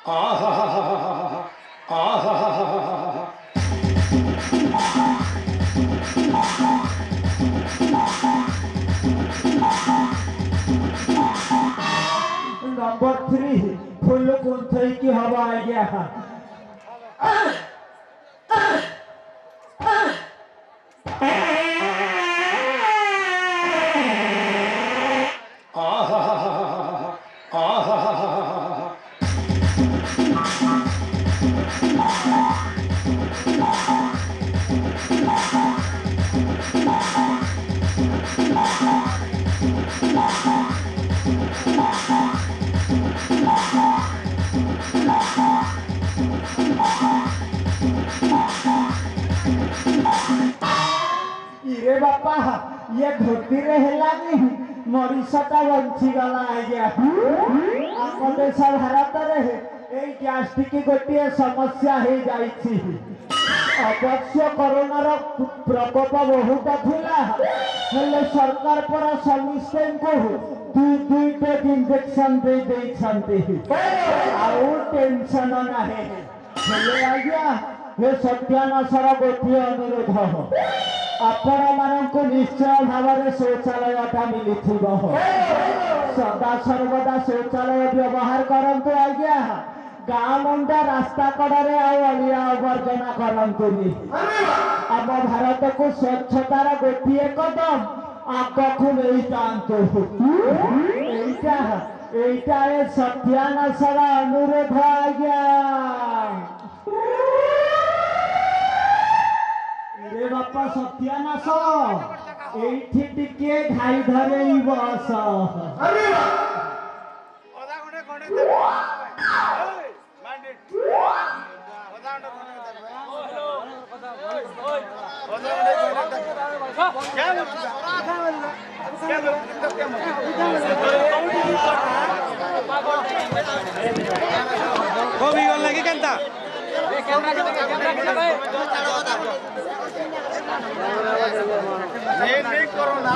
number 3 full कुंथई की हवा आ गया इरे बापा ये धोती रे हेलानी मरीषटा बंची गला आज्ञा आम देश भारत रे ए गैस्ट्रिक गोटे समस्या हो जाइछि अवश्य कोरोनार प्रकोप बहुत थिला हेले सरकार पर समस्ते को दुईटे इंजेक्शन दे देछंती आउ टेंशन नाही हेले आज्ञा हे सत्यानाशर गोटे अनुरोध आपण मानक निश्चय भाव में शौचालयटा मिली सदा सर्वदा शौचालय व्यवहार करंतु आज्ञा गाँ मुंडा रास्ता कड़े अलिया आवर्जना करंतुनी आम भारत को स्वच्छतार गोटे कदम आग को नहीं जातु एटा सत्यानाशर अनुरोध आज्ञा रे बापा सत्यानाश एठी टिके घाई धरे बस लगी केनता नहीं करो ना